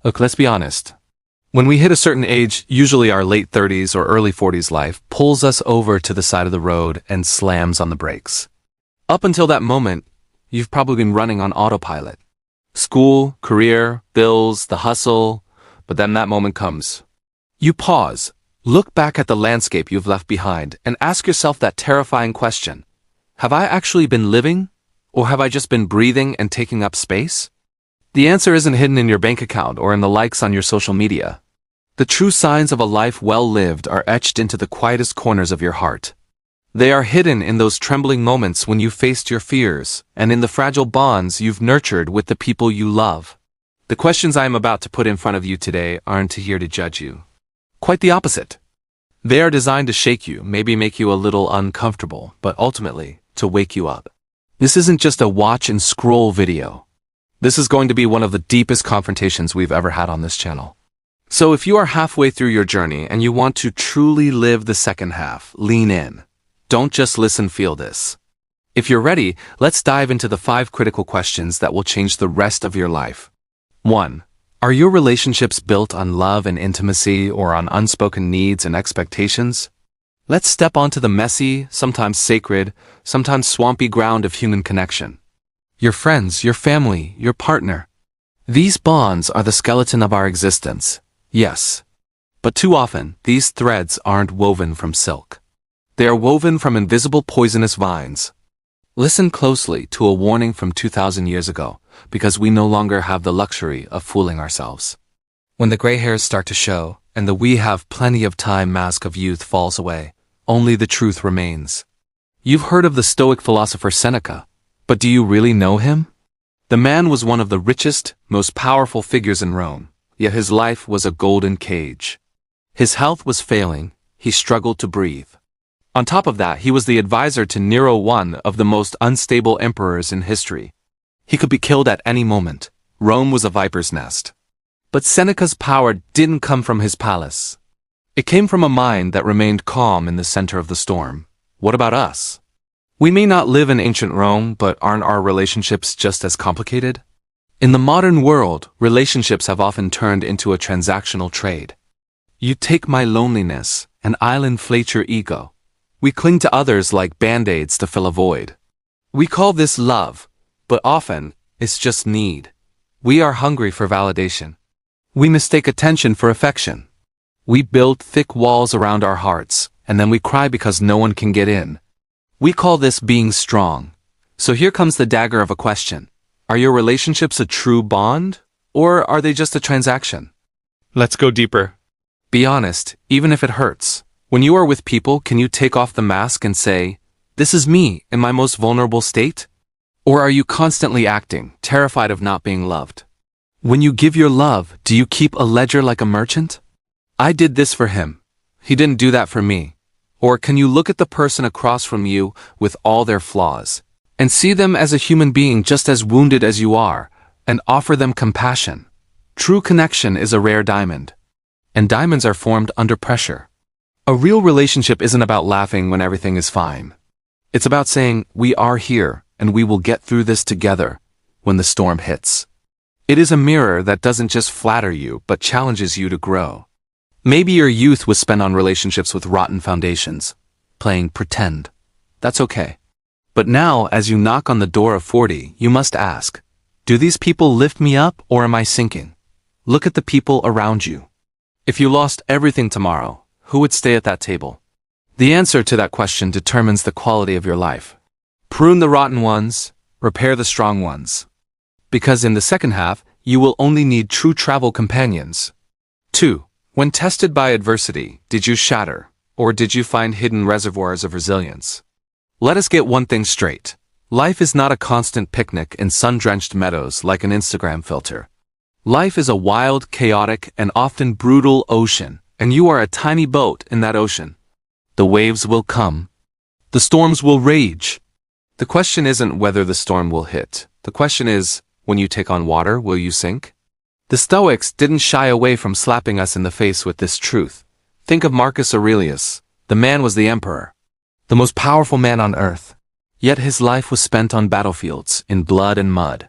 Look, let's be honest. When we hit a certain age, usually our late 30s or early 40s life pulls us over to the side of the road and slams on the brakes. Up until that moment, you've probably been running on autopilot. School, career, bills, the hustle, but then that moment comes. You pause, look back at the landscape you've left behind, and ask yourself that terrifying question. Have I actually been living, or have I just been breathing and taking up space? The answer isn't hidden in your bank account or in the likes on your social media. The true signs of a life well lived are etched into the quietest corners of your heart. They are hidden in those trembling moments when you faced your fears, and in the fragile bonds you've nurtured with the people you love. The questions I am about to put in front of you today aren't here to judge you. Quite the opposite. They are designed to shake you, maybe make you a little uncomfortable, but ultimately, to wake you up. This isn't just a watch and scroll video. This is going to be one of the deepest confrontations we've ever had on this channel. So if you are halfway through your journey and you want to truly live the second half, lean in. Don't just listen, feel this. If you're ready, let's dive into the 5 critical questions that will change the rest of your life. 1. Are your relationships built on love and intimacy or on unspoken needs and expectations? Let's step onto the messy, sometimes sacred, sometimes swampy ground of human connection. Your friends, your family, your partner. These bonds are the skeleton of our existence. Yes. But too often, these threads aren't woven from silk. They are woven from invisible poisonous vines. Listen closely to a warning from 2,000 years ago, because we no longer have the luxury of fooling ourselves. When the gray hairs start to show, and the "we have plenty of time" mask of youth falls away, only the truth remains. You've heard of the Stoic philosopher Seneca, but do you really know him? The man was one of the richest, most powerful figures in Rome, yet his life was a golden cage. His health was failing, he struggled to breathe. On top of that, he was the advisor to Nero, one of the most unstable emperors in history. He could be killed at any moment. Rome was a viper's nest. But Seneca's power didn't come from his palace. It came from a mind that remained calm in the center of the storm. What about us? We may not live in ancient Rome, but aren't our relationships just as complicated? In the modern world, relationships have often turned into a transactional trade. You take my loneliness, and I'll inflate your ego. We cling to others like band-aids to fill a void. We call this love, but often, it's just need. We are hungry for validation. We mistake attention for affection. We build thick walls around our hearts, and then we cry because no one can get in. We call this being strong. So here comes the dagger of a question. Are your relationships a true bond, or are they just a transaction? Let's go deeper. Be honest, even if it hurts. When you are with people, can you take off the mask and say, "This is me in my most vulnerable state"? Or are you constantly acting, terrified of not being loved? When you give your love, do you keep a ledger like a merchant? I did this for him. He didn't do that for me. Or can you look at the person across from you with all their flaws and see them as a human being just as wounded as you are and offer them compassion? True connection is a rare diamond, and diamonds are formed under pressure. A real relationship isn't about laughing when everything is fine. It's about saying, "We are here, and we will get through this together," when the storm hits. It is a mirror that doesn't just flatter you, but challenges you to grow. Maybe your youth was spent on relationships with rotten foundations, playing pretend. That's okay. But now, as you knock on the door of 40, you must ask, do these people lift me up, or am I sinking? Look at the people around you. If you lost everything tomorrow, who would stay at that table? The answer to that question determines the quality of your life. Prune the rotten ones, repair the strong ones. Because in the second half, you will only need true travel companions. 2. When tested by adversity, did you shatter, or did you find hidden reservoirs of resilience? Let us get one thing straight. Life is not a constant picnic in sun-drenched meadows like an Instagram filter. Life is a wild, chaotic, and often brutal ocean, and you are a tiny boat in that ocean. The waves will come. The storms will rage. The question isn't whether the storm will hit. The question is, when you take on water, will you sink? The Stoics didn't shy away from slapping us in the face with this truth. Think of Marcus Aurelius. The man was the emperor, the most powerful man on earth. Yet his life was spent on battlefields, in blood and mud.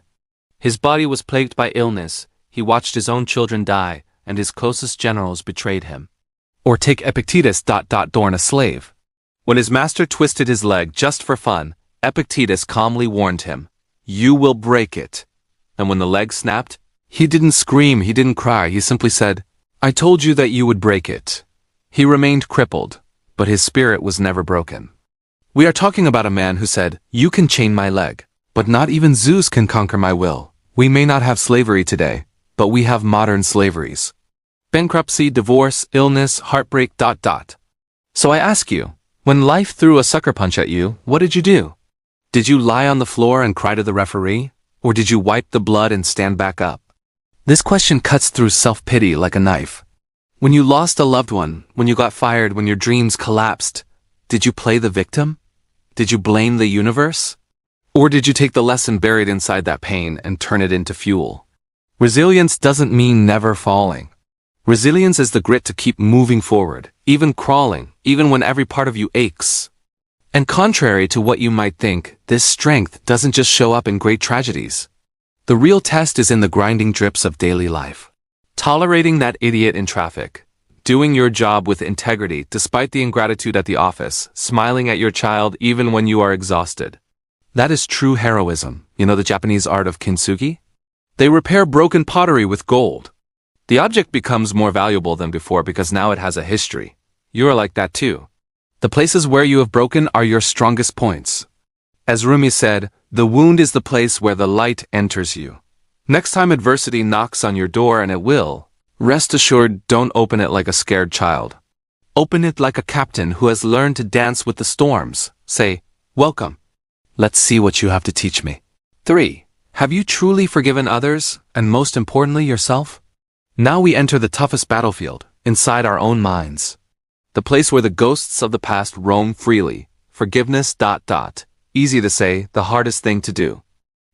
His body was plagued by illness. He watched his own children die, and his closest generals betrayed him. Or take Epictetus. Dorn, a slave. When his master twisted his leg just for fun, Epictetus calmly warned him, "You will break it." And when the leg snapped, he didn't scream, he didn't cry, he simply said, "I told you that you would break it." He remained crippled, but his spirit was never broken. We are talking about a man who said, "You can chain my leg, but not even Zeus can conquer my will." We may not have slavery today, but we have modern slaveries. Bankruptcy, divorce, illness, heartbreak. So I ask you, when life threw a sucker punch at you, what did you do? Did you lie on the floor and cry to the referee? Or did you wipe the blood and stand back up? This question cuts through self-pity like a knife. When you lost a loved one, when you got fired, when your dreams collapsed, did you play the victim? Did you blame the universe? Or did you take the lesson buried inside that pain and turn it into fuel? Resilience doesn't mean never falling. Resilience is the grit to keep moving forward, even crawling, even when every part of you aches. And contrary to what you might think, this strength doesn't just show up in great tragedies. The real test is in the grinding drips of daily life. Tolerating that idiot in traffic, doing your job with integrity despite the ingratitude at the office, smiling at your child even when you are exhausted. That is true heroism. You know the Japanese art of kintsugi? They repair broken pottery with gold. The object becomes more valuable than before because now it has a history. You are like that too. The places where you have broken are your strongest points. As Rumi said, the wound is the place where the light enters you. Next time adversity knocks on your door, and it will, rest assured, don't open it like a scared child. Open it like a captain who has learned to dance with the storms. Say, "Welcome. Let's see what you have to teach me." 3. Have you truly forgiven others, and most importantly yourself? Now we enter the toughest battlefield, inside our own minds. The place where the ghosts of the past roam freely. Forgiveness. Easy to say, the hardest thing to do.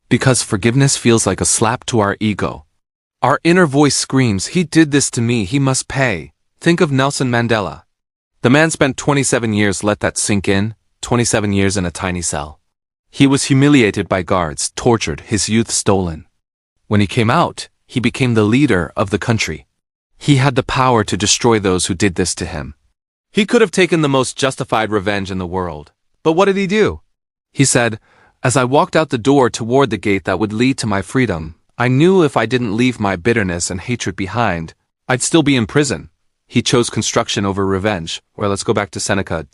Because forgiveness feels like a slap to our ego. Our inner voice screams, "He did this to me, he must pay." Think of Nelson Mandela. The man spent 27 years, let that sink in, 27 years in a tiny cell. He was humiliated by guards, tortured, his youth stolen. When he came out, he became the leader of the country. He had the power to destroy those who did this to him. He could have taken the most justified revenge in the world. But what did he do? He said, "As I walked out the door toward the gate that would lead to my freedom, I knew if I didn't leave my bitterness and hatred behind, I'd still be in prison." He chose construction over revenge. Or let's go back to Seneca.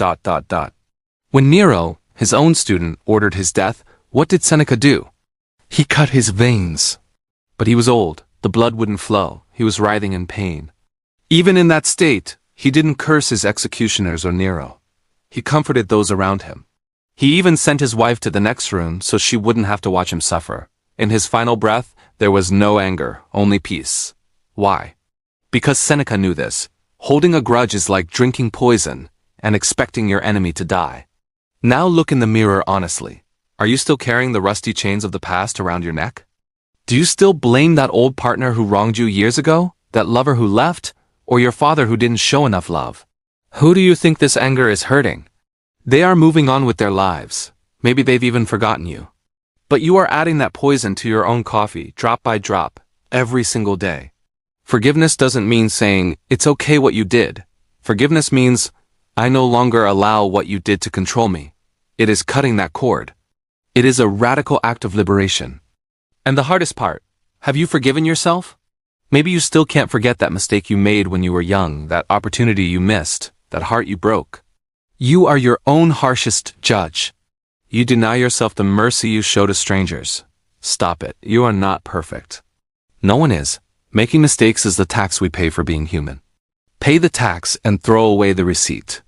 When Nero, his own student, ordered his death, what did Seneca do? He cut his veins. But he was old, the blood wouldn't flow, he was writhing in pain. Even in that state, he didn't curse his executioners or Nero. He comforted those around him. He even sent his wife to the next room so she wouldn't have to watch him suffer. In his final breath, there was no anger, only peace. Why? Because Seneca knew this. Holding a grudge is like drinking poison and expecting your enemy to die. Now look in the mirror honestly. Are you still carrying the rusty chains of the past around your neck? Do you still blame that old partner who wronged you years ago? That lover who left? Or your father who didn't show enough love? Who do you think this anger is hurting? They are moving on with their lives. Maybe they've even forgotten you. But you are adding that poison to your own coffee, drop by drop, every single day. Forgiveness doesn't mean saying, "It's okay what you did." Forgiveness means, "I no longer allow what you did to control me." It is cutting that cord. It is a radical act of liberation. And the hardest part, have you forgiven yourself? Maybe you still can't forget that mistake you made when you were young, that opportunity you missed, that heart you broke. You are your own harshest judge. You deny yourself the mercy you show to strangers. Stop it. You are not perfect. No one is. Making mistakes is the tax we pay for being human. Pay the tax and throw away the receipt.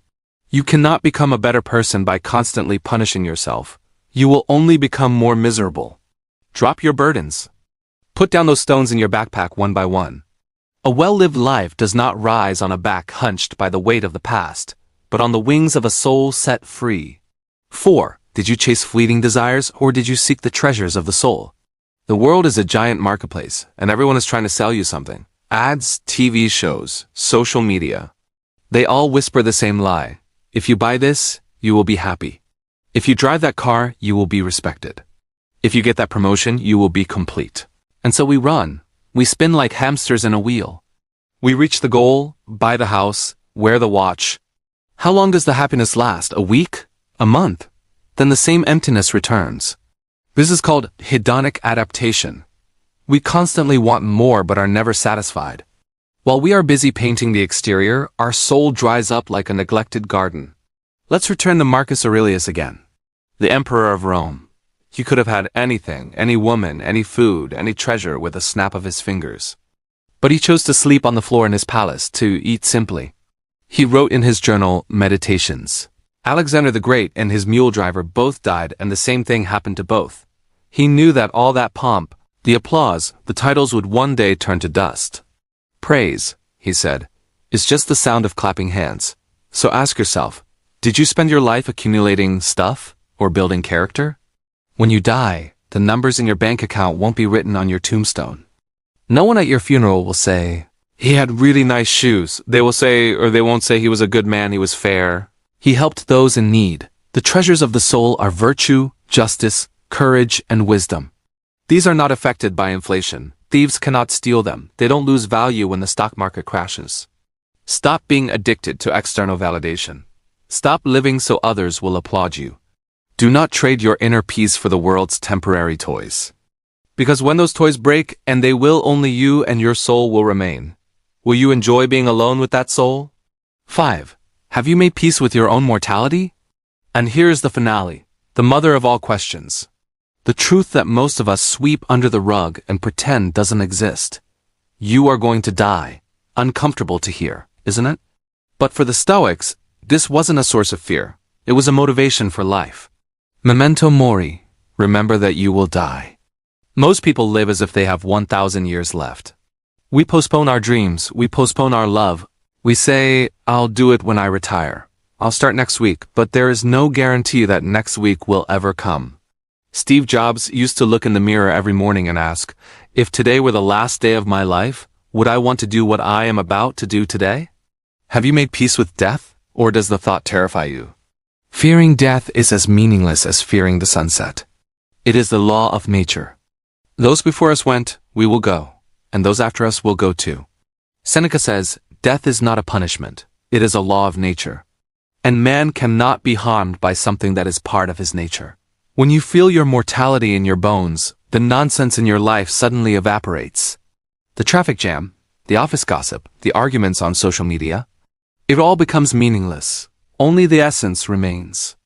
You cannot become a better person by constantly punishing yourself. You will only become more miserable. Drop your burdens. Put down those stones in your backpack one by one. A well-lived life does not rise on a back hunched by the weight of the past, but on the wings of a soul set free. 4. Did you chase fleeting desires, or did you seek the treasures of the soul? The world is a giant marketplace, and everyone is trying to sell you something. Ads, TV shows, social media. They all whisper the same lie. If you buy this, you will be happy. If you drive that car, you will be respected. If you get that promotion, you will be complete. And so we run. We spin like hamsters in a wheel. We reach the goal, buy the house, wear the watch. How long does the happiness last? A week? A month? Then the same emptiness returns. This is called hedonic adaptation. We constantly want more but are never satisfied. While we are busy painting the exterior, our soul dries up like a neglected garden. Let's return to Marcus Aurelius again. The emperor of Rome. He could have had anything, any woman, any food, any treasure with a snap of his fingers. But he chose to sleep on the floor in his palace, to eat simply. He wrote in his journal, Meditations. Alexander the Great and his mule driver both died, and the same thing happened to both. He knew that all that pomp, the applause, the titles would one day turn to dust. Praise, he said, is just the sound of clapping hands. So ask yourself, did you spend your life accumulating stuff or building character? When you die, the numbers in your bank account won't be written on your tombstone. No one at your funeral will say, he had really nice shoes. They will say, or they won't say he was a good man, he was fair. He helped those in need. The treasures of the soul are virtue, justice, courage, and wisdom. These are not affected by inflation. Thieves cannot steal them. They don't lose value when the stock market crashes. Stop being addicted to external validation. Stop living so others will applaud you. Do not trade your inner peace for the world's temporary toys. Because when those toys break, and they will, only you and your soul will remain. Will you enjoy being alone with that soul? 5. Have you made peace with your own mortality? And here is the finale, the mother of all questions. The truth that most of us sweep under the rug and pretend doesn't exist. You are going to die. Uncomfortable to hear, isn't it? But for the Stoics, this wasn't a source of fear. It was a motivation for life. Memento mori, remember that you will die. Most people live as if they have 1,000 years left. We postpone our dreams, we postpone our love. We say, I'll do it when I retire. I'll start next week, but there is no guarantee that next week will ever come. Steve Jobs used to look in the mirror every morning and ask, if today were the last day of my life, would I want to do what I am about to do today? Have you made peace with death, or does the thought terrify you? Fearing death is as meaningless as fearing the sunset. It is the law of nature. Those before us went, we will go, and those after us will go too. Seneca says, death is not a punishment, it is a law of nature. And man cannot be harmed by something that is part of his nature. When you feel your mortality in your bones, the nonsense in your life suddenly evaporates. The traffic jam, the office gossip, the arguments on social media, it all becomes meaningless. Only the essence remains.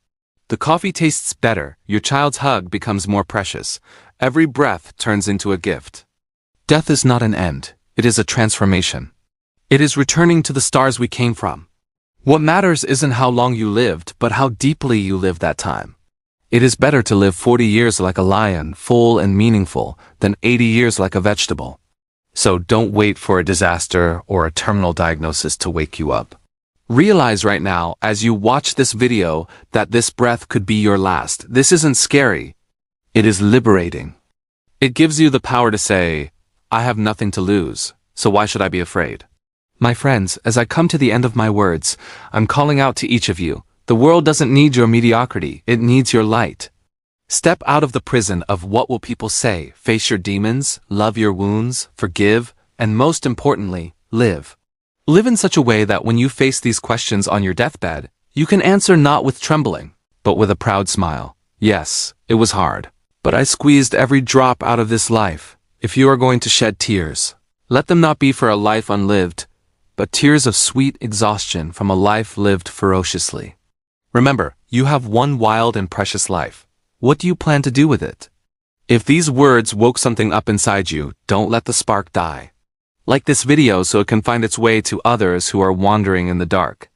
The coffee tastes better, your child's hug becomes more precious, every breath turns into a gift. Death is not an end, it is a transformation. It is returning to the stars we came from. What matters isn't how long you lived, but how deeply you lived that time. It is better to live 40 years like a lion, full and meaningful, than 80 years like a vegetable. So don't wait for a disaster or a terminal diagnosis to wake you up. Realize right now, as you watch this video, that this breath could be your last. This isn't scary. It is liberating. It gives you the power to say, I have nothing to lose, so why should I be afraid? My friends, as I come to the end of my words, I'm calling out to each of you. The world doesn't need your mediocrity, it needs your light. Step out of the prison of what will people say, face your demons, love your wounds, forgive, and most importantly, live. Live in such a way that when you face these questions on your deathbed, you can answer not with trembling, but with a proud smile. Yes, it was hard, but I squeezed every drop out of this life. If you are going to shed tears, let them not be for a life unlived, but tears of sweet exhaustion from a life lived ferociously. Remember, you have one wild and precious life. What do you plan to do with it? If these words woke something up inside you, don't let the spark die. Like this video so it can find its way to others who are wandering in the dark.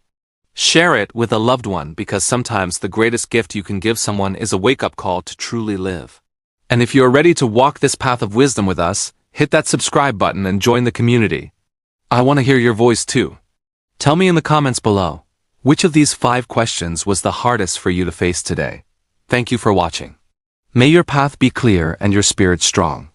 Share it with a loved one because sometimes the greatest gift you can give someone is a wake-up call to truly live. And if you are ready to walk this path of wisdom with us, hit that subscribe button and join the community. I want to hear your voice too. Tell me in the comments below. Which of these 5 questions was the hardest for you to face today? Thank you for watching. May your path be clear and your spirit strong.